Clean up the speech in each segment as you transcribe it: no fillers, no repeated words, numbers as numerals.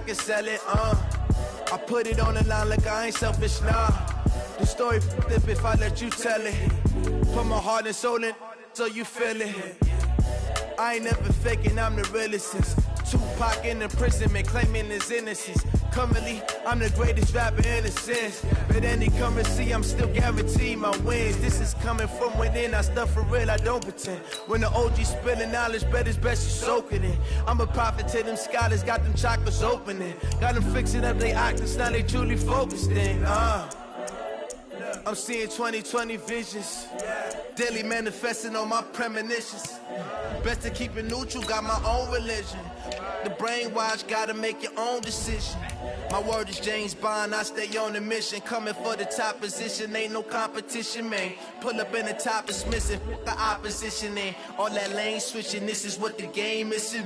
can sell it, I put it on the line like I ain't selfish, nah. The story flip if I let you tell it. Put my heart and soul in so you feel it. I ain't never faking, I'm the realest since Tupac in the prison, man, claiming his innocence. Currently, I'm the greatest rapper in a sense. But any come and see, I'm still guaranteed my wins. This is coming from within, I stuff for real, I don't pretend. When the OG spilling knowledge, bet it's best you soak it in. I'm a prophet to them scholars, got them chakras opening. Got them fixing up they octaves, now they truly focused in. I'm seeing 2020 visions, daily manifesting on my premonitions. Best to keep it neutral, got my own religion. The brainwash, gotta make your own decision. My word is James Bond, I stay on the mission. Coming for the top position, ain't no competition, man. Pull up in the top is missing, the opposition ain't. All that lane switching, this is what the game is.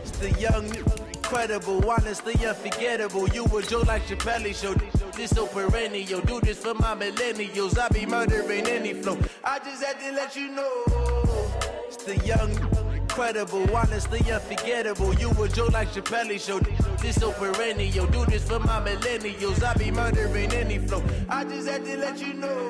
It's the young, incredible, honestly unforgettable. You a Joe like Chappelle show. This so perennial, do this for my millennials. I be murdering any flow. I just had to let you know. It's the young, incredible, honestly unforgettable. You a Joe like Chappelle show. This so perennial, do this for my millennials. I be murdering any flow. I just had to let you know.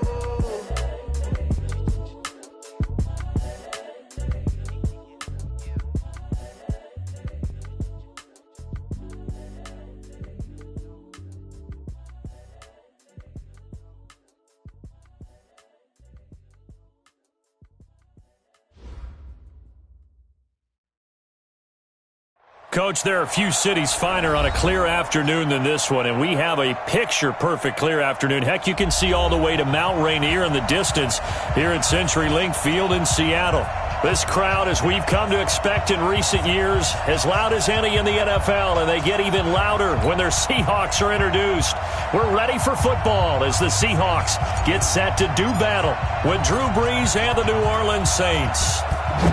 Coach, there are few cities finer on a clear afternoon than this one, and we have a picture-perfect clear afternoon. Heck, you can see all the way to Mount Rainier in the distance here at CenturyLink Field in Seattle. This crowd, as we've come to expect in recent years, as loud as any in the NFL, and they get even louder when their Seahawks are introduced. We're ready for football as the Seahawks get set to do battle with Drew Brees and the New Orleans Saints.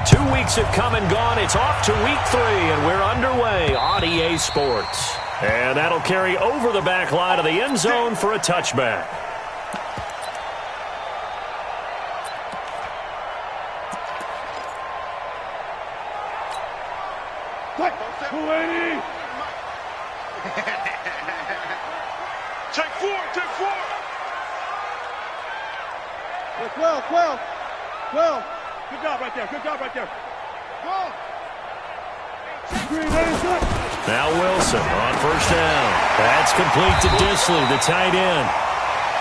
2 weeks have come and gone. It's off to week 3, and we're underway on EA Sports. And that'll carry over the back line of the end zone for a touchback. Take four. 12. Good job right there. Go. Now Wilson on first down. That's complete to Disley, the tight end.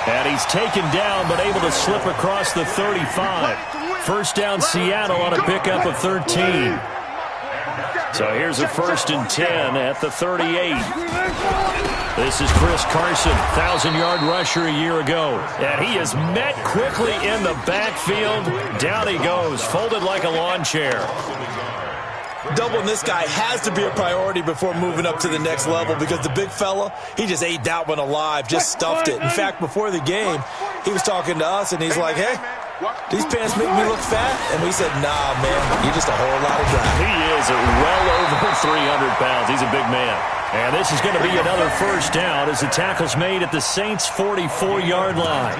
And he's taken down but able to slip across the 35. First down Seattle on a pickup of 13. So here's a 1st and 10 at the 38. This is Chris Carson, 1,000-yard rusher a year ago. And he is met quickly in the backfield. Down he goes, folded like a lawn chair. Doubling this guy has to be a priority before moving up to the next level because the big fella, he just ate that one alive, just stuffed it. In fact, before the game, he was talking to us, and he's like, hey, these pants make me look fat? And we said, nah, man, you're just a whole lot of guy. He is well over 300 pounds. He's a big man. And this is going to be another first down as the tackle's made at the Saints' 44-yard line.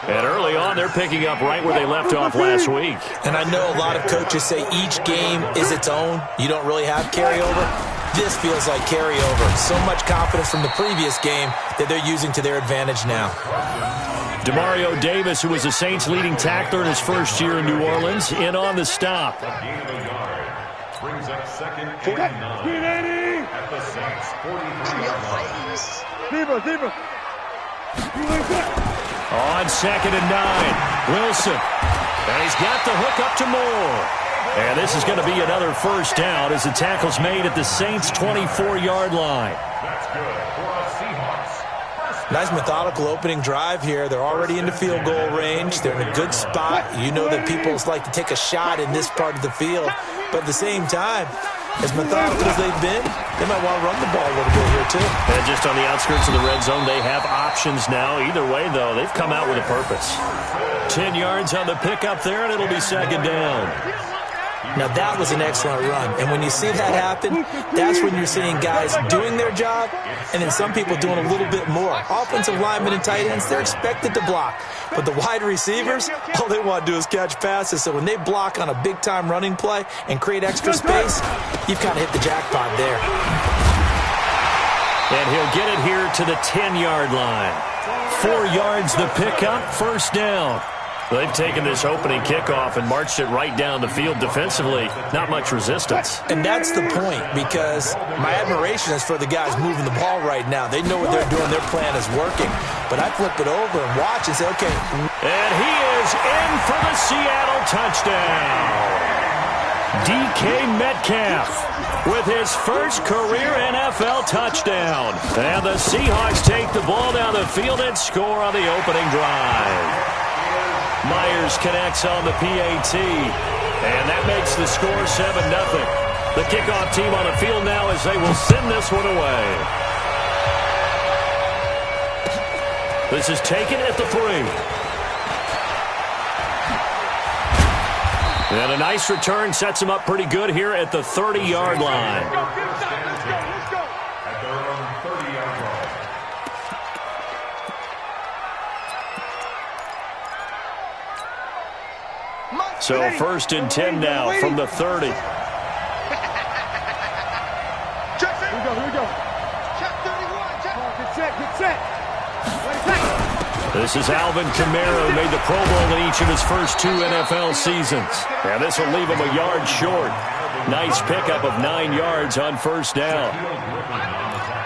And early on, they're picking up right where they left off last week. And I know a lot of coaches say each game is its own. You don't really have carryover. This feels like carryover. So much confidence from the previous game that they're using to their advantage now. Demario Davis, who was the Saints' leading tackler in his first year in New Orleans, in on the stop. Brings up 2nd and 9 at the Saints 45. Deeper. On 2nd and 9, Wilson. And he's got the hook up to Moore. And this is going to be another first down as the tackle's made at the Saints' 24-yard line. That's good for our Seahawks. Nice methodical opening drive here. They're already into field goal range. They're in a good spot. You know that people like to take a shot in this part of the field. But at the same time, as methodical as they've been, they might want to run the ball a little bit here too. And just on the outskirts of the red zone, they have options now. Either way, though, they've come out with a purpose. 10 yards on the pickup there, and it'll be 2nd down. Now, that was an excellent run. And when you see that happen, that's when you're seeing guys doing their job and then some people doing a little bit more. Offensive linemen and tight ends, they're expected to block. But the wide receivers, all they want to do is catch passes. So when they block on a big-time running play and create extra space, you've kind of hit the jackpot there. And he'll get it here to the 10-yard line. 4 yards the pickup, first down. They've taken this opening kickoff and marched it right down the field defensively. Not much resistance. And that's the point, because my admiration is for the guys moving the ball right now. They know what they're doing. Their plan is working. But I flip it over and watch and say, okay. And he is in for the Seattle touchdown. DK Metcalf with his first career NFL touchdown. And the Seahawks take the ball down the field and score on the opening drive. Myers connects on the PAT, and that makes the score 7-0. The kickoff team on the field now as they will send this one away. This is taken at the 3. And a nice return sets him up pretty good here at the 30-yard line. Let's go. At their own 30-yard line. So 1st and 10 now from the 30. Here we go. Check 31. Check. Get set. This is Alvin Kamara, who made the Pro Bowl in each of his first 2 NFL seasons. And this will leave him a yard short. Nice pickup of 9 yards on first down.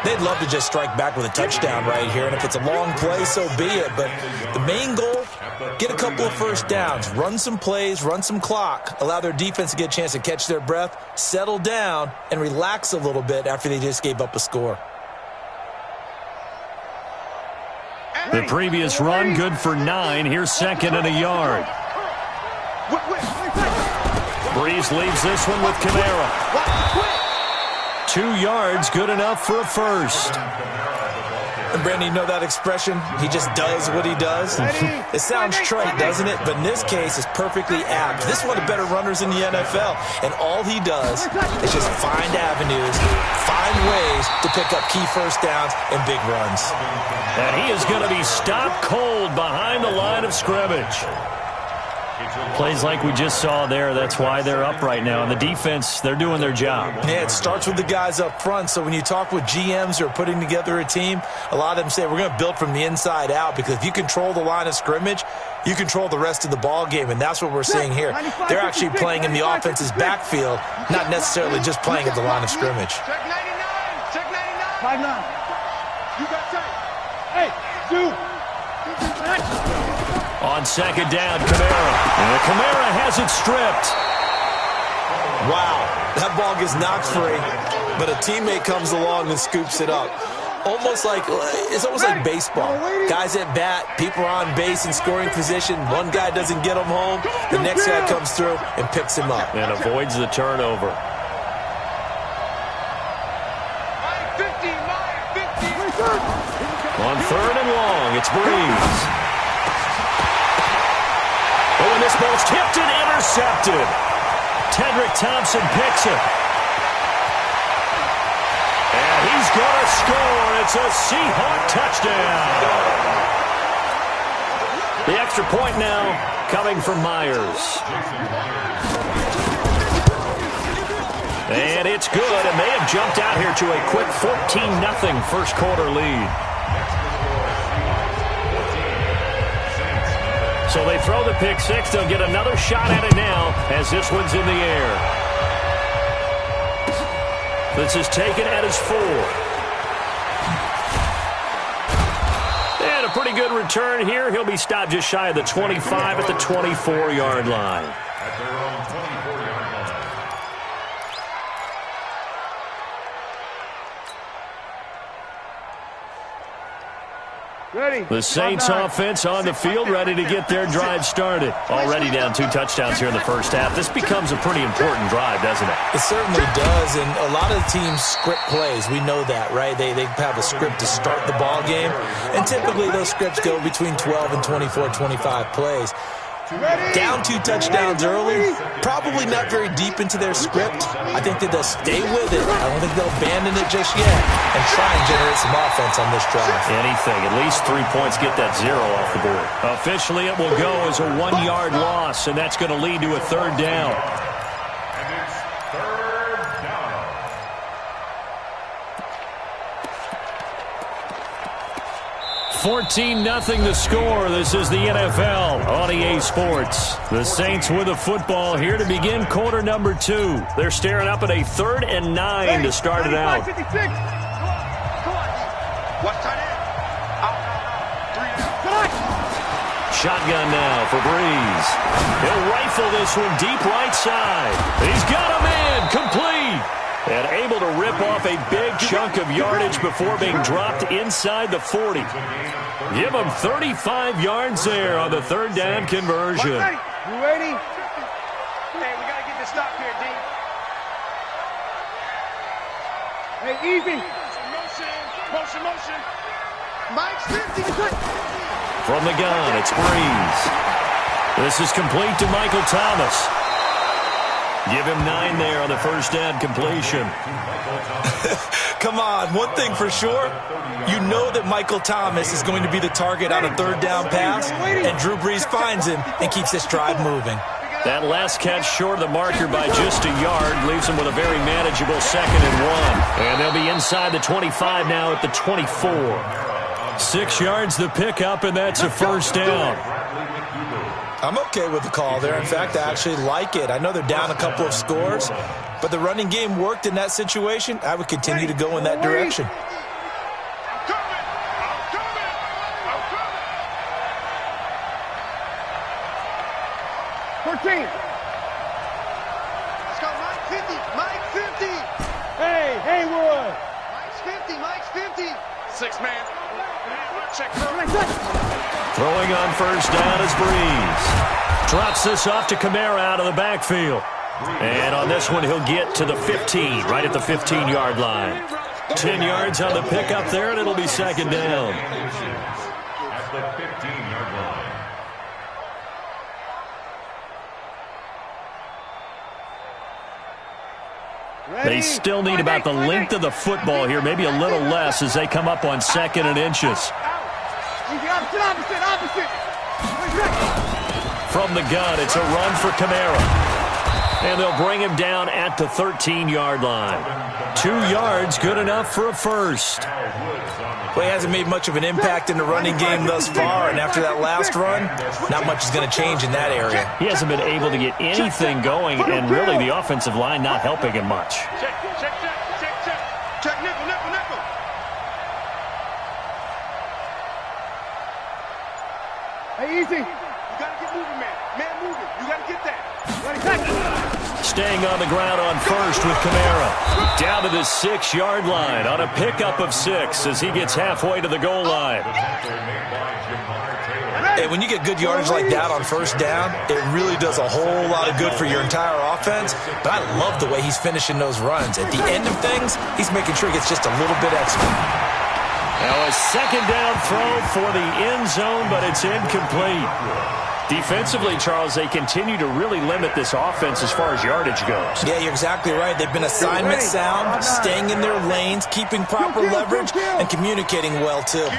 They'd love to just strike back with a touchdown right here, and if it's a long play, so be it. But the main goal, get a couple of first downs, run some plays, run some clock, allow their defense to get a chance to catch their breath, settle down, and relax a little bit after they just gave up a score. The previous run, good for 9. Here's 2nd and a yard. Breeze leaves this one with Kamara. 2 yards, good enough for a first. And Brandon, you know that expression? He just does what he does. It sounds trite, doesn't it? But in this case, it's perfectly apt. This is one of the better runners in the NFL. And all he does is just find avenues, find ways to pick up key first downs and big runs. And he is going to be stopped cold behind the line of scrimmage. Plays like we just saw there, that's why they're up right now. And the defense, they're doing their job. Yeah, it starts with the guys up front. So when you talk with GMs who are putting together a team, a lot of them say we're going to build from the inside out, because if you control the line of scrimmage, you control the rest of the ball game, and that's what we're seeing here. They're actually playing in the offense's backfield, not necessarily just playing at the line of scrimmage. Check 99. Check 99. 5-9. You got tight. Hey, dude. On 2nd down, Kamara. And Kamara has it stripped. Wow, that ball gets knocked free, but a teammate comes along and scoops it up. It's almost like baseball. Guys at bat, people are on base in scoring position. One guy doesn't get him home. The next guy comes through and picks him up. And avoids the turnover. On 3rd and long, it's Breeze. Oh, and this ball's tipped and intercepted. Tedrick Thompson picks it. And he's going to score. It's a Seahawk touchdown. The extra point now coming from Myers. And it's good, and they have jumped out here to a quick 14-0 first quarter lead. So they throw the pick 6. They'll get another shot at it now as this one's in the air. This is taken at his 4. And a pretty good return here. He'll be stopped just shy of the 25 at the 24-yard line. At their own 24-yard line. Ready. The Saints offense on the field, ready to get their drive started. Already down 2 touchdowns here in the first half. This becomes a pretty important drive, doesn't it? It certainly does, and a lot of teams script plays. We know that, right? They have a script to start the ball game, and typically those scripts go between 12 and 24, 25 plays. Down 2 touchdowns early, probably not very deep into their script. I think that they'll stay with it. I don't think they'll abandon it just yet and try and generate some offense on this drive. Anything. At least 3 points, get that 0 off the board. Officially, it will go as a 1-yard loss, and that's going to lead to a 3rd down. 14-0 the score. This is the NFL on EA Sports. The Saints with the football here to begin quarter number 2. They're staring up at a 3rd and 9 to start it out. Shotgun now for Breeze. He'll rifle this one deep right side. He's got him in. Complete. And able to rip off a big chunk of yardage before being dropped inside the 40. Give him 35 yards there on the 3rd down conversion. You ready? Hey, we got to get this stop here, D. Hey, easy. Motion. Mike's 50. From the gun, it's Breeze. This is complete to Michael Thomas. Give him 9 there on the 1st down completion. Come on, one thing for sure, you know that Michael Thomas is going to be the target on a 3rd down pass, and Drew Brees finds him and keeps this drive moving. That last catch short of the marker by just a yard leaves him with a very manageable 2nd and 1. And they'll be inside the 25 now at the 24. 6 yards the pickup, and that's a 1st down. I'm okay with the call there. In fact, I actually like it. I know they're down a couple of scores, but the running game worked in that situation. I would continue to go in that direction. Let's go, Mike 50. Mike 50. Hey, Haywood. Mike's 50. 6-man. Check. Throwing on 1st down is Breeze. Drops this off to Kamara out of the backfield. And on this one, he'll get to the 15, right at the 15-yard line. 10 yards on the pickup there, and it'll be 2nd down. At the 15-yard line. They still need about the length of the football here, maybe a little less as they come up on 2nd and inches. Opposite. From the gun, it's a run for Kamara. And they'll bring him down at the 13-yard line. 2 yards, good enough for a 1st. Well, he hasn't made much of an impact in the running game thus far, and after that last run, not much is going to change in that area. He hasn't been able to get anything going, and really the offensive line not helping him much. Check, nickel. Hey, easy. You got to get moving, man. Man moving. You got to get that. Staying on the ground on 1st with Kamara. Down to the 6-yard line on a pickup of 6 as he gets halfway to the goal line. Hey, when you get good yardage like that on 1st down, it really does a whole lot of good for your entire offense. But I love the way he's finishing those runs. At the end of things, he's making sure he gets just a little bit extra. Now a 2nd down throw for the end zone, but it's incomplete. Defensively, Charles, they continue to really limit this offense as far as yardage goes. Yeah, you're exactly right. They've been assignment sound, staying in their lanes, keeping proper leverage, and communicating well, too. He's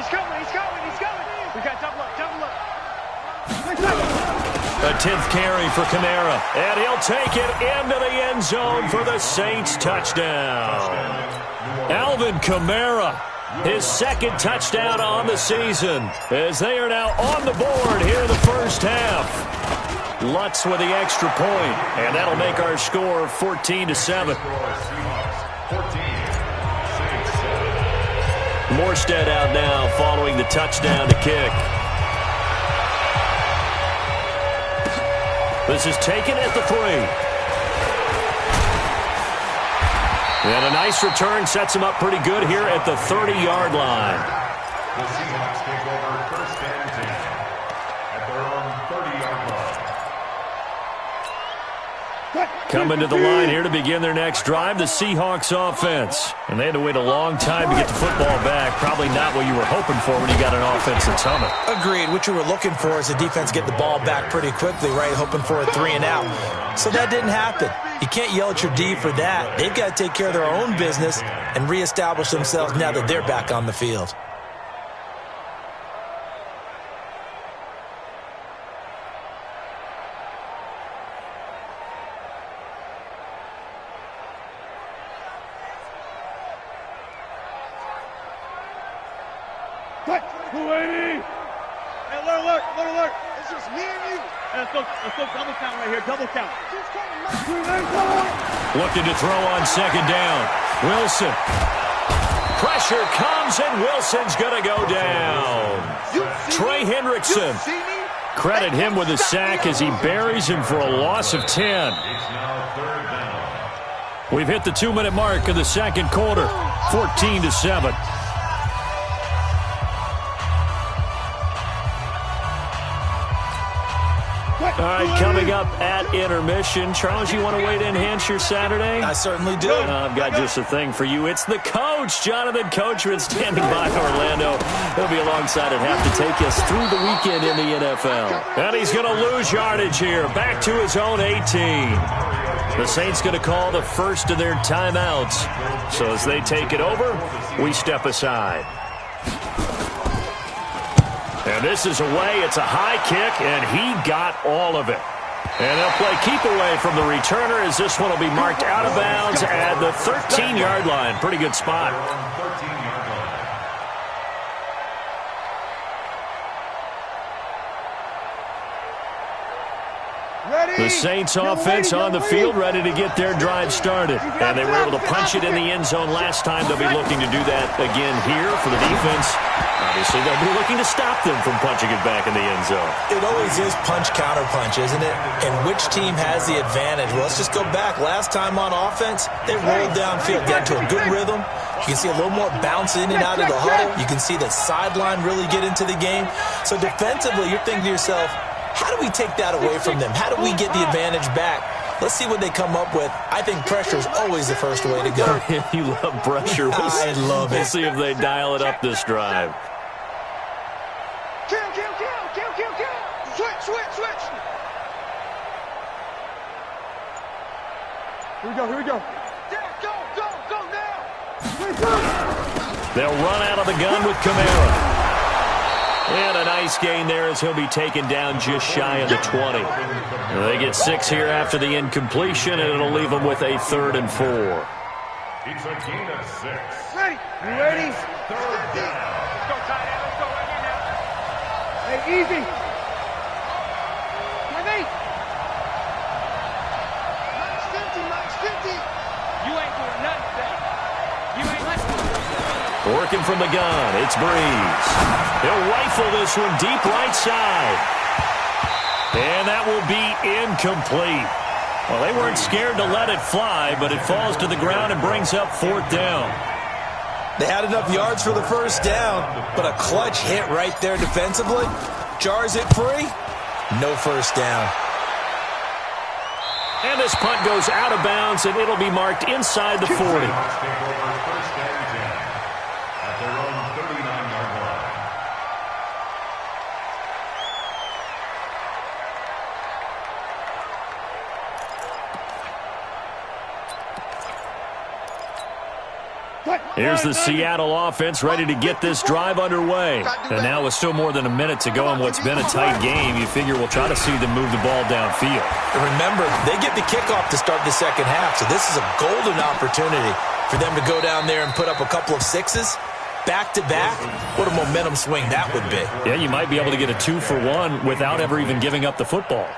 coming. We got double up. A 10th carry for Kamara, and he'll take it into the end zone for the Saints touchdown. Alvin Kamara, his 2nd touchdown on the season, as they are now on the board here in the 1st half. Lutz with the extra point, and that'll make our score 14-7. Morstead out now following the touchdown to kick. This is taken at the 3. And a nice return sets him up pretty good here at the 30-yard line. The Seahawks take over 1st and 10 at their own 30-yard line. Coming to the line here to begin their next drive, the Seahawks offense. And they had to wait a long time to get the football back. Probably not what you were hoping for when you got an offense that's humming. Agreed. What you were looking for is the defense get the ball back pretty quickly, right? Hoping for a 3 and out. So that didn't happen. You can't yell at your D for that. They've got to take care of their own business and reestablish themselves now that they're back on the field. Hey, alert. It's just me and you. Let's go double count right here, double count. Looking to throw on second down. Wilson. Pressure comes, and Wilson's going to go down. Trey Hendrickson. Credit him with a sack as he buries him for a loss of 10. We've hit the 2-minute mark of the second quarter, 14-7. All right, coming up at intermission. Charles, you want to weigh to enhance your Saturday? I certainly do. I've got just a thing for you. It's the coach, Jonathan Coachman, standing by Orlando. He'll be alongside at half to take us through the weekend in the NFL. And he's going to lose yardage here, back to his own 18. The Saints going to call the first of their timeouts. So as they take it over, we step aside. And this is away. It's a high kick, and he got all of it. And they'll play keep away from the returner as this one will be marked out of bounds at the 13-yard line. Pretty good spot. The Saints offense on the field, ready to get their drive started. And they were able to punch it in the end zone last time. They'll be looking to do that again here for the defense. Obviously, they'll be looking to stop them from punching it back in the end zone. It always is punch-counter-punch, isn't it? And which team has the advantage? Well, let's just go back. Last time on offense, they rolled downfield, got into a good rhythm. You can see a little more bounce in and out of the huddle. You can see the sideline really get into the game. So defensively, you're thinking to yourself, how do we take that away from them? How do we get the advantage back? Let's see what they come up with. I think pressure is always the first way to go. You love pressure. I love it. We'll see if they dial it up this drive. Kill. Switch. Here we go. Go now. They'll run out of the gun with Kamara. And a nice gain there as he'll be taken down just shy of the 20. They get 6 here after the incompletion, and it'll leave them with a 3rd and 4. It's a gain of 6. Ready? You ready? Third down. Let's go, tight end. Let's go right now. Hey, easy. Mike's 50. You ain't doing nothing today. You ain't listening. Working from the gun, it's Breeze. He'll rifle this one deep right side. And that will be incomplete. Well, they weren't scared to let it fly, but it falls to the ground and brings up 4th down. They had enough yards for the first down, but a clutch hit right there defensively. Jars it free. No first down. And this punt goes out of bounds, and it'll be marked inside the 40. Here's the Seattle offense ready to get this drive underway. And now with still more than a minute to go in what's been a tight game, you figure we'll try to see them move the ball downfield. And remember, they get the kickoff to start the second half, so this is a golden opportunity for them to go down there and put up a couple of 6s. Back-to-back, what a momentum swing that would be. Yeah, you might be able to get a 2-for-1 without ever even giving up the football.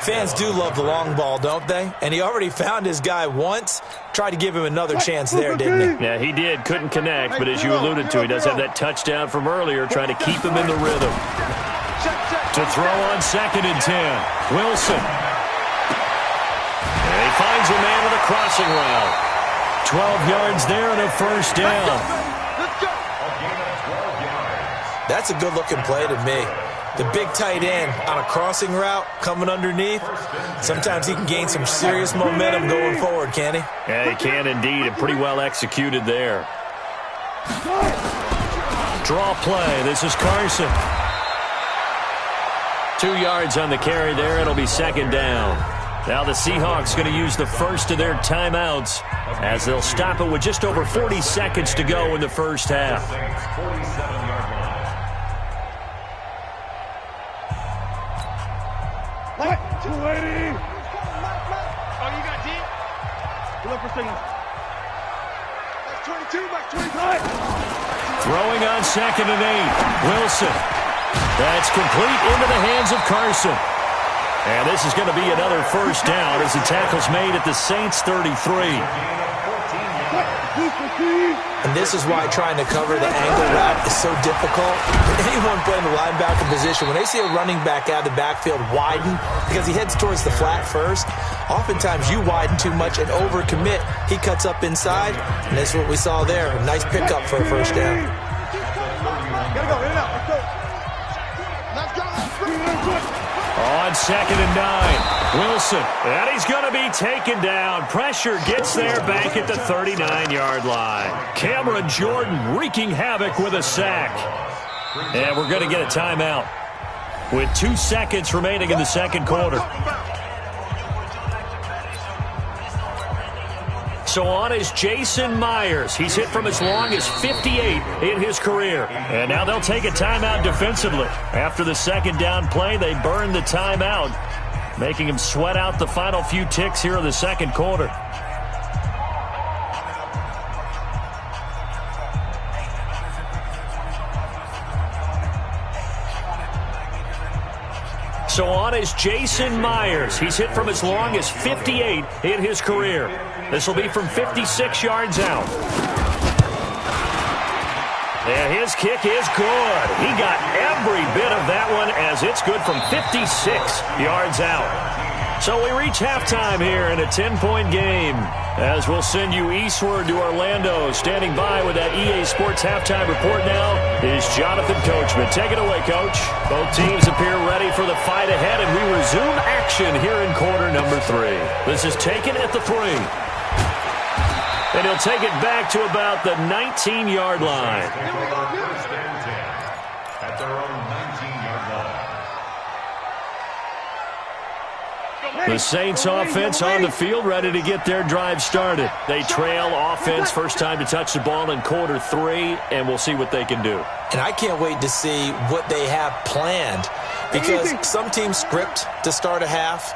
Fans do love the long ball, don't they? And he already found his guy once. Tried to give him another chance there, didn't he? Yeah, he did. Couldn't connect, but as you alluded to, he does have that touchdown from earlier, trying to keep him in the rhythm. To throw on 2nd and 10. Wilson. And he finds a man with a crossing route. 12 yards there and a first down. That's a good-looking play to me. The big tight end on a crossing route coming underneath, sometimes he can gain some serious momentum going forward, can't he? Yeah, he can indeed, and pretty well executed there. Draw play. This is Carson. 2 yards on the carry there. It'll be second down. Now the Seahawks going to use the first of their timeouts as they'll stop it with just over 40 seconds to go in the first half. 47-yard line. Mike, 280. Oh, you got deep? Good luck for signal. Mike 22, Mike 25. Throwing on 2nd and 8. Wilson. That's complete into the hands of Carson. And this is going to be another first down as the tackle's made at the Saints' 33. And this is why trying to cover the angle route is so difficult. Anyone playing the linebacker position, when they see a running back out of the backfield widen, because he heads towards the flat first, oftentimes you widen too much and overcommit. He cuts up inside, and that's what we saw there. A nice pickup for a first down. Gotta go, in and out, let's go. Let's go. On 2nd and 9, Wilson, and he's going to be taken down. Pressure gets there back at the 39-yard line. Cameron Jordan wreaking havoc with a sack. And we're going to get a timeout with 2 seconds remaining in the second quarter. So on is Jason Myers. He's hit from as long as 58 in his career. And now they'll take a timeout defensively. After the second down play, they burn the timeout, making him sweat out the final few ticks here in the second quarter. So on is Jason Myers. He's hit from as long as 58 in his career. This will be from 56 yards out. And his kick is good. He got every bit of that one as it's good from 56 yards out. So we reach halftime here in a 10-point game as we'll send you eastward to Orlando. Standing by with that EA Sports halftime report now is Jonathan Coachman. Take it away, Coach. Both teams appear ready for the fight ahead, and we resume action here in quarter number 3. This is taken at the 3. And he'll take it back to about the 19-yard line. First and 10 at their own 19-yard line. The Saints offense on the field, ready to get their drive started. They trail offense, first time to touch the ball in quarter 3, and we'll see what they can do. And I can't wait to see what they have planned, because some teams script to start a half.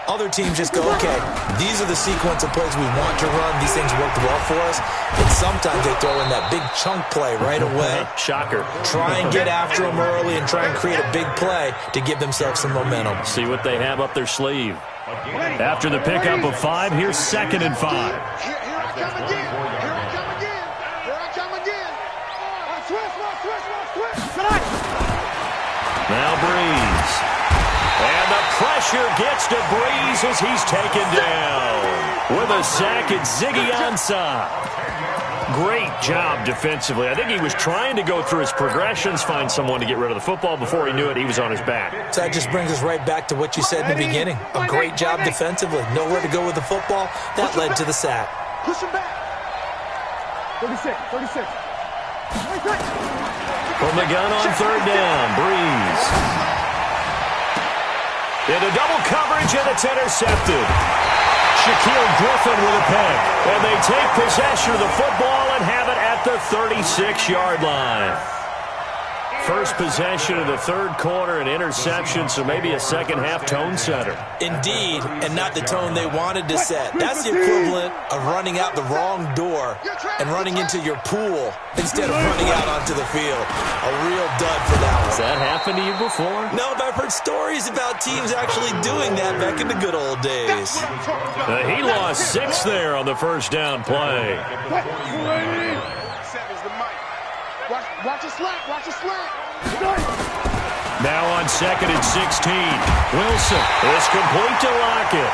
Other teams just go, okay, these are the sequence of plays we want to run. These things work well for us. And sometimes they throw in that big chunk play right away. Shocker. Try and get after them early and try and create a big play to give themselves some momentum. See what they have up their sleeve. After the pickup of 5, here's 2nd and 5. Here I come again. Here I come again. Here I come again. Switch. Now Breeze. And the pressure gets to Breeze as he's taken down. With a sack, it's Ziggy Ansah. Great job defensively. I think he was trying to go through his progressions, find someone to get rid of the football. Before he knew it, he was on his back. So that just brings us right back to what you said in the beginning. A great job defensively. Nowhere to go with the football. That led to the sack. Push him back. 36. From the gun on 3rd down, Breeze. Into double coverage, and it's intercepted. Shaquille Griffin with a pick. And they take possession of the football and have it at the 36-yard line. First possession of the third quarter, an interception, so maybe a second-half tone setter. Indeed, and not the tone they wanted to set. That's the equivalent of running out the wrong door and running into your pool instead of running out onto the field. A real dud for that one. Has that happened to you before? No, but I've heard stories about teams actually doing that back in the good old days. He lost 6 there on the first down play. Watch it slant. Now on 2nd and 16. Wilson is complete to Lockett.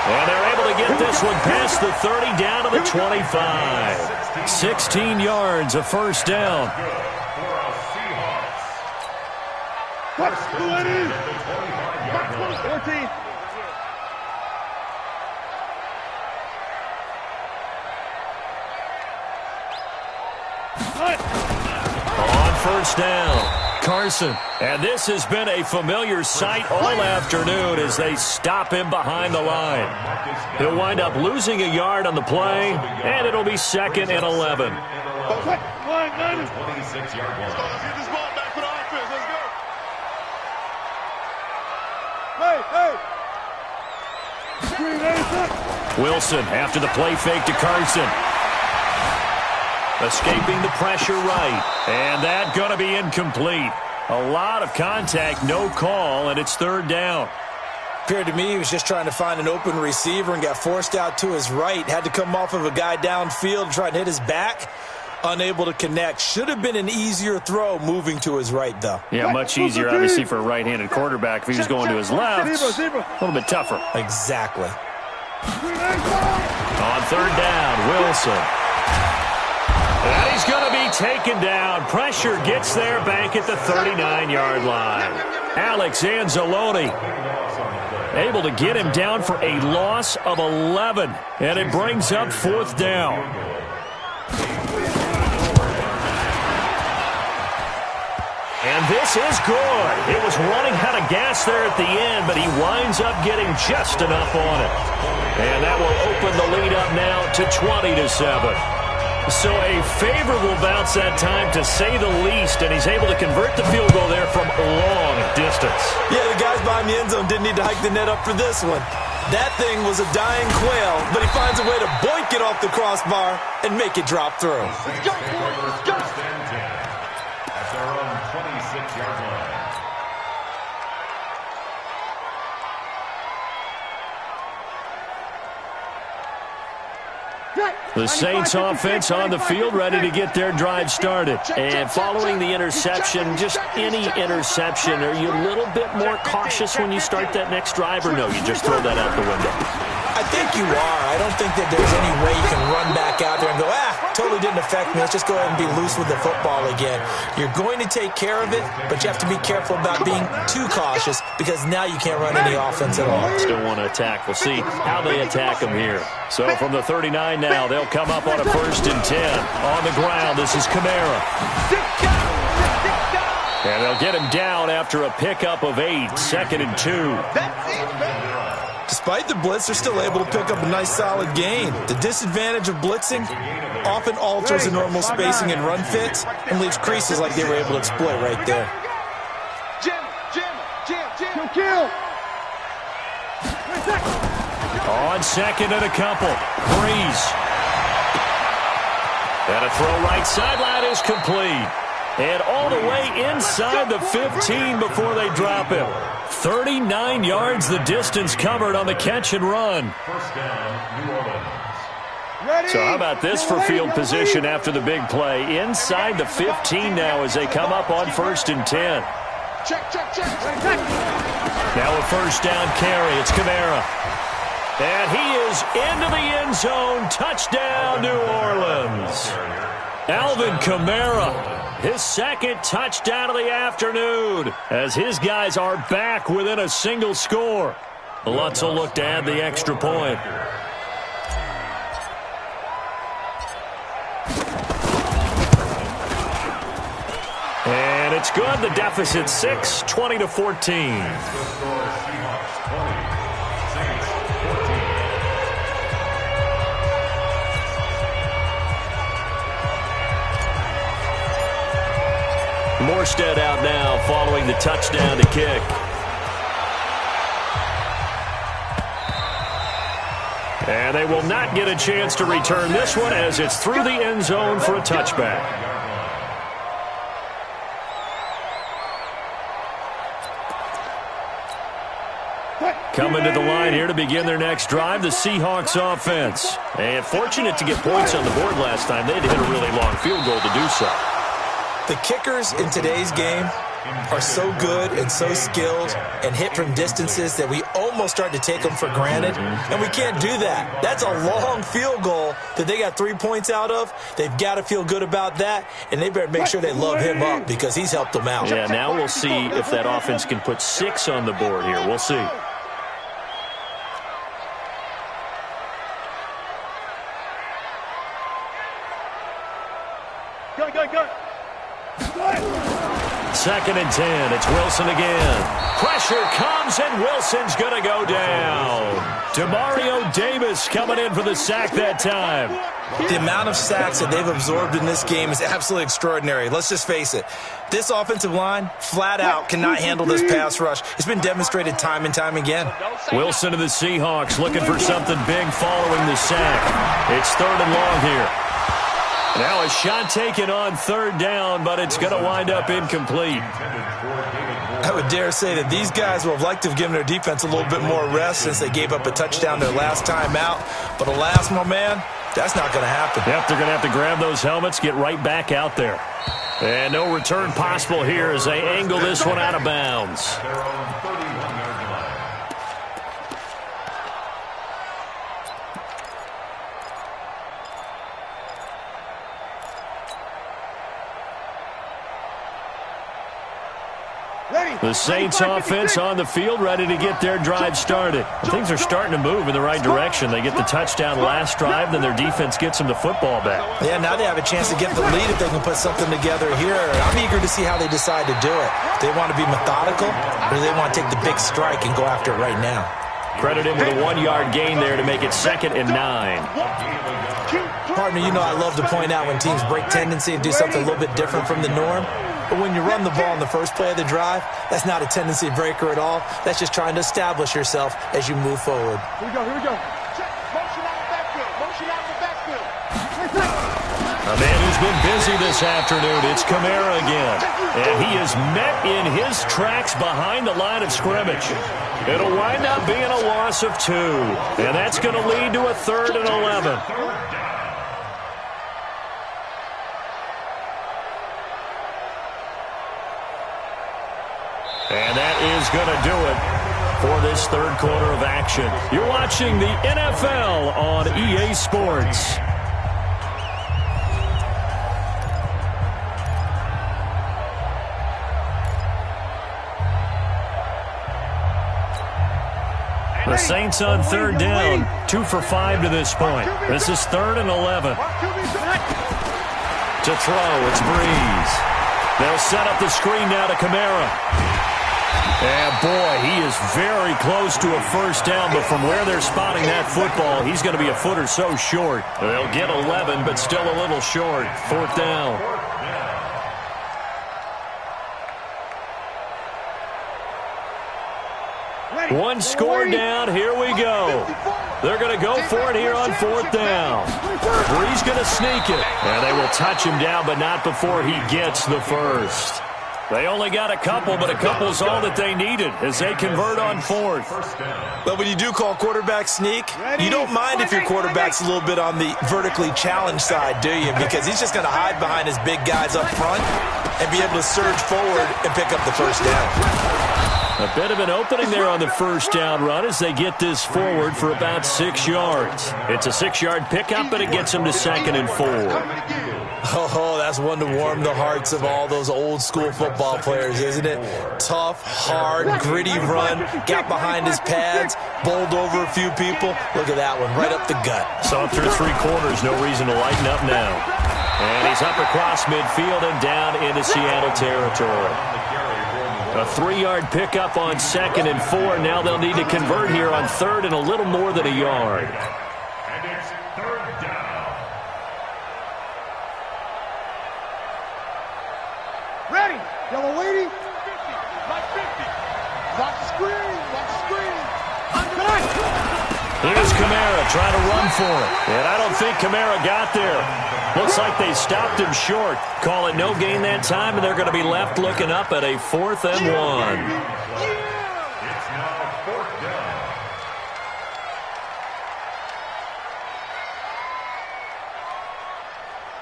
And they're able to get this one past the 30 down to the 25. 16 yards, a first down. On first down, Carson. And this has been a familiar sight all afternoon as they stop him behind the line. He'll wind up losing a yard on the play, and it'll be 2nd and 11. 26-yard line. Let's get this ball back for the offense. Let's go. Wilson after the play fake to Carson. Escaping the pressure right. And that going to be incomplete. A lot of contact, no call, and it's 3rd down. Appeared to me he was just trying to find an open receiver and got forced out to his right. Had to come off of a guy downfield, try and hit his back. Unable to connect. Should have been an easier throw moving to his right, though. Yeah, much easier, obviously, for a right-handed quarterback. If he was going to his left, a little bit tougher. Exactly. On 3rd down, Wilson. And he's going to be taken down. Pressure gets there back at the 39-yard line. Alex Anzalone able to get him down for a loss of 11. And it brings up 4th down. And this is good. It was running out of gas there at the end, but he winds up getting just enough on it. And that will open the lead up now to 20-7. So a favorable bounce that time, to say the least, and he's able to convert the field goal there from long distance. Yeah, the guys behind the end zone didn't need to hike the net up for this one. That thing was a dying quail, but he finds a way to boink it off the crossbar and make it drop through. Let's go, boys. Let's go. At their own 26-yard line. The Saints offense on the field, ready to get their drive started. And following the interception, just any interception, are you a little bit more cautious when you start that next drive, or no, you just throw that out the window? I think you are. I don't think that there's any way you can run back out there and go, totally didn't affect me. Let's just go ahead and be loose with the football again. You're going to take care of it, but you have to be careful about being too cautious because now you can't run any offense at all. Still want to attack. We'll see how they attack them here. So from the 39 now, they'll come up on a 1st and 10. On the ground, this is Kamara. And they'll get him down after a pickup of 8, 2nd and 2. Despite the blitz, they're still able to pick up a nice solid gain. The disadvantage of blitzing often alters the normal spacing and run fits and leaves creases like they were able to exploit right there. Kill. On 2nd and a couple. Breeze. And a throw right sideline is complete. And all the way inside the 15 before they drop him. 39 yards the distance covered on the catch and run. 1st down, New Orleans. So how about this for field position after the big play? Inside the 15 now as they come up on 1st and 10. Check. Now a 1st down carry. It's Kamara. And he is into the end zone. Touchdown, New Orleans. Alvin Kamara. His 2nd touchdown of the afternoon as his guys are back within a single score. Lutz will look to add the extra point. And it's good. The deficit 6, 20-14. Morstead out now following the touchdown to kick. And they will not get a chance to return this one as it's through the end zone for a touchback. Coming to the line here to begin their next drive, the Seahawks offense. And fortunate to get points on the board last time. They had to hit a really long field goal to do so. The kickers in today's game are so good and so skilled and hit from distances that we almost start to take them for granted, and we can't do that. That's a long field goal that they got 3 points out of. They've got to feel good about that, and they better make sure they love him up because he's helped them out. Yeah, now we'll see if that offense can put 6 on the board here. We'll see. Go. 2nd and 10. It's Wilson again. Pressure comes, and Wilson's going to go down. Demario Davis coming in for the sack that time. The amount of sacks that they've absorbed in this game is absolutely extraordinary. Let's just face it. This offensive line, flat out, cannot handle this pass rush. It's been demonstrated time and time again. Wilson and the Seahawks looking for something big following the sack. It's 3rd and long here. Now a shot taken on 3rd down, but it's going to wind up incomplete. I would dare say that these guys would have liked to have given their defense a little bit more rest since they gave up a touchdown their last time out. But alas, my man, that's not going to happen. Yep, they're going to have to grab those helmets, get right back out there. And no return possible here as they angle this one out of bounds. The Saints offense on the field, ready to get their drive started. Things are starting to move in the right direction. They get the touchdown last drive, then their defense gets them the football back. Yeah, now they have a chance to get the lead if they can put something together here. I'm eager to see how they decide to do it. Do they want to be methodical, or do they want to take the big strike and go after it right now? Credit him with a 1-yard gain there to make it 2nd and 9. Partner, you know I love to point out when teams break tendency and do something a little bit different from the norm. But when you run the ball in the first play of the drive, that's not a tendency breaker at all. That's just trying to establish yourself as you move forward. Here we go. Motion out the backfield. A man who's been busy this afternoon, it's Kamara again. And he is met in his tracks behind the line of scrimmage. It'll wind up being a loss of 2. And that's going to lead to a 3rd and 11. And that is going to do it for this 3rd quarter of action. You're watching the NFL on EA Sports. The Saints on 3rd down, 2 for 5 to this point. This is 3rd and 11. To throw, it's Breeze. They'll set up the screen now to Kamara. And, boy, he is very close to a 1st down, but from where they're spotting that football, he's going to be a foot or so short. They'll get 11, but still a little short. 4th down. One score down. Here we go. They're going to go for it here on 4th down. Breeze going to sneak it. And they will touch him down, but not before he gets the 1st. They only got a couple, but a couple's all that they needed as they convert on 4th. But when you do call quarterback sneak, you don't mind if your quarterback's a little bit on the vertically challenged side, do you? Because he's just going to hide behind his big guys up front and be able to surge forward and pick up the 1st down. A bit of an opening there on the 1st down run as they get this forward for about 6 yards. It's a 6-yard pickup, but it gets them to 2nd and 4. Oh, that's one to warm the hearts of all those old-school football players, isn't it? Tough, hard, gritty run, got behind his pads, bowled over a few people. Look at that one, right up the gut. Saw through 3 quarters, no reason to lighten up now. And he's up across midfield and down into Seattle territory. A 3-yard pickup on 2nd and 4. Now they'll need to convert here on 3rd and a little more than a yard. And it's 3rd down. Ready. Yellow lady. 50. Like 50. Watch the screen. Here's Kamara trying to run for it. And I don't think Kamara got there. Looks like they stopped him short. Call it no gain that time, and they're going to be left looking up at a 4th and 1. It's now 4th down.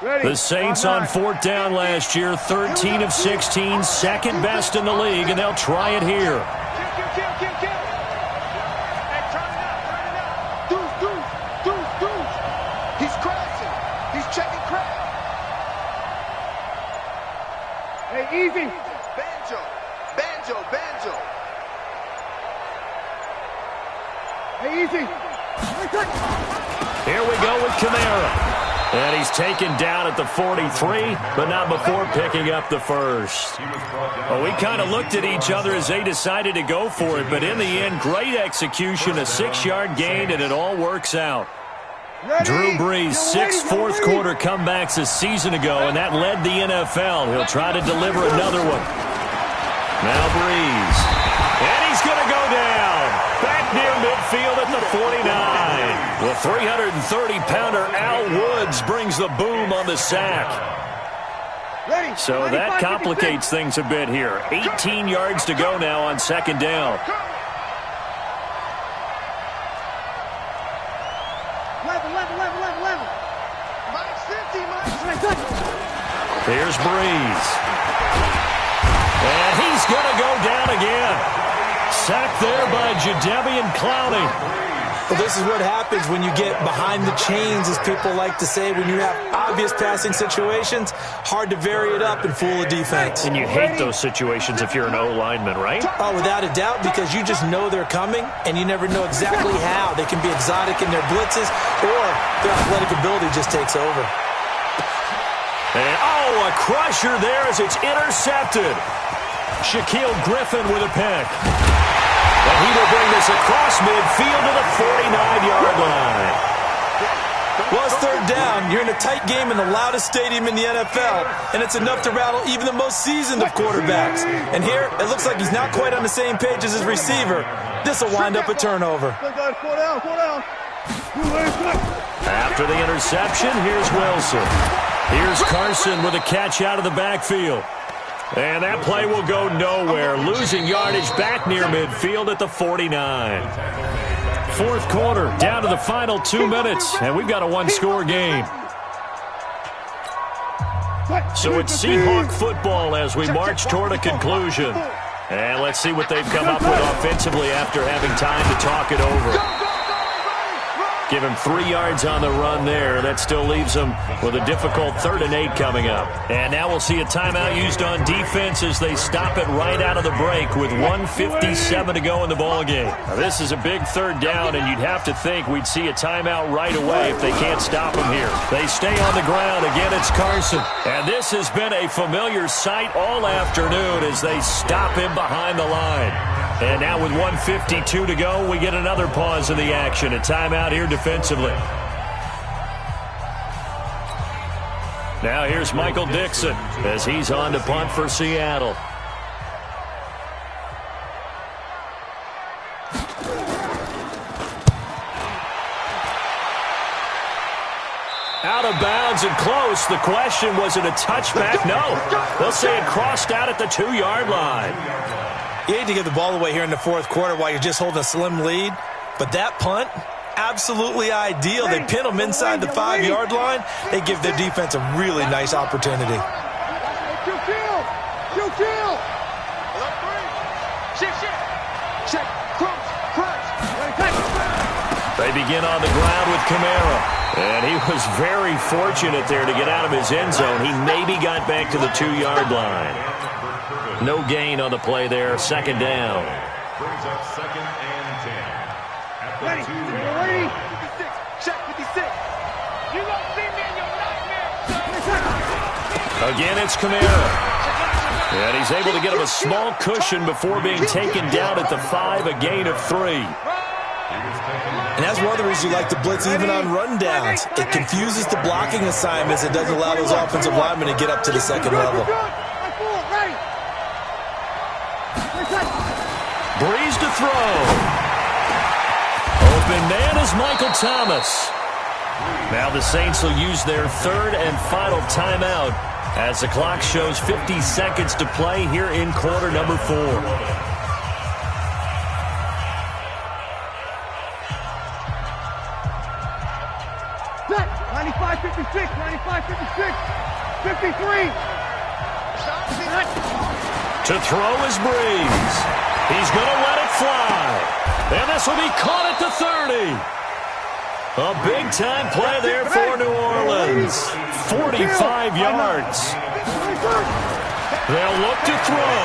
The Saints on fourth down last year, 13 of 16, second best in the league, and they'll try it here. Hey, turn it up. Deuce. He's crashing. He's checking crash. Hey, easy. Banjo. Hey, easy. Here we go with Kamara. And he's taken down at the 43, but not before picking up the first. Well, we kind of looked at each other as they decided to go for it, but in the end, great execution, a 6-yard gain, and it all works out. Drew Brees, 6 fourth-quarter comebacks a season ago, and that led the NFL. He'll try to deliver another one. Now Brees. And he's going to go down. Back near midfield at the 49. The 330-pounder Al Woods brings the boom on the sack. So that complicates things a bit here. 18 yards to go now on second down. Here's Brees. And he's going to go down again. Sacked there by Jadeveon Clowney. Well, this is what happens when you get behind the chains, as people like to say. When you have obvious passing situations, hard to vary it up and fool a defense. And you hate those situations if you're an O-lineman, right? Oh, without a doubt, because you just know they're coming, and you never know exactly how. They can be exotic in their blitzes, or their athletic ability just takes over. And, oh, a crusher there as it's intercepted. Shaquille Griffin with a pick. And he will bring this across midfield to the 49-yard line. Well, it's third down. You're in a tight game in the loudest stadium in the NFL, and it's enough to rattle even the most seasoned of quarterbacks. And here, it looks like he's not quite on the same page as his receiver. This will wind up a turnover. After the interception, here's Wilson. Here's Carson with a catch out of the backfield. And that play will go nowhere. Losing yardage back near midfield at the 49. Fourth quarter, down to the final 2 minutes, and we've got a one-score game. So it's Seahawk football as we march toward a conclusion. And let's see what they've come up with offensively after having time to talk it over. Give him 3 yards on the run there. That still leaves him with a difficult 3rd and 8 coming up. And now we'll see a timeout used on defense as they stop it right out of the break with 1:57 to go in the ballgame. Now, this is a big third down, and you'd have to think we'd see a timeout right away if they can't stop him here. They stay on the ground. Again, it's Carson. And this has been a familiar sight all afternoon as they stop him behind the line. And now with 1:52 to go, we get another pause in the action. A timeout here defensively. Now here's Michael Dixon as he's on to punt for Seattle. Out of bounds and close. The question, was it a touchback? No. They'll say it crossed out at the 2-yard line. You hate to give the ball away here in the fourth quarter while you're just holding a slim lead, but that punt, absolutely ideal. They pin them inside the 5-yard line. They give their defense a really nice opportunity. They begin on the ground with Kamara. And he was very fortunate there to get out of his end zone. He maybe got back to the 2-yard line. No gain on the play there. Second down. Brings up 2nd and 10. At the Ready. 2-yard line. 56. Check 56. You won't see me in your nightmare. Again, it's Kamara. And he's able to get him a small cushion before being taken down at the 5, a gain of 3. And that's one of the reasons you like to blitz even on rundowns. It confuses the blocking assignments. It doesn't allow those offensive linemen to get up to the second level. Brees to throw. Open man is Michael Thomas. Now the Saints will use their 3rd and final timeout as the clock shows 50 seconds to play here in quarter number 4. 56, 95, 56, 53. To throw is Breeze. He's going to let it fly. And this will be caught at the 30. A big-time play there for New Orleans. 45 yards. They'll look to throw.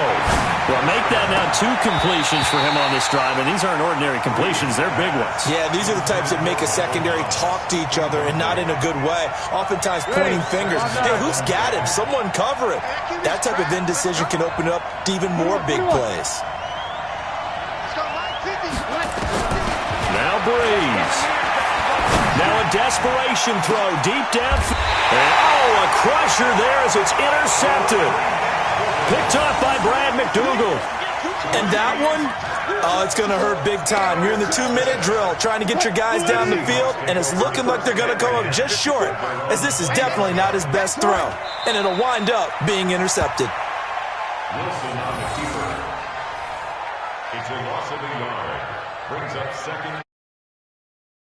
Well, make that now 2 completions for him on this drive, and these aren't ordinary completions. They're big ones. Yeah, these are the types that make a secondary talk to each other, and not in a good way. Oftentimes pointing fingers. Hey, who's got him? Someone cover it. That type of indecision can open up to even more big plays. Now Breeze. Now a desperation throw deep down. Oh, a crusher there as it's intercepted. Picked off by Brad McDougal. And that one, oh, it's going to hurt big time. You're in the 2-minute drill trying to get your guys down the field, and it's looking like they're going to come up just short, as this is definitely not his best throw. And it'll wind up being intercepted. Wilson on the keeper. It's a loss of a yard. Brings up second.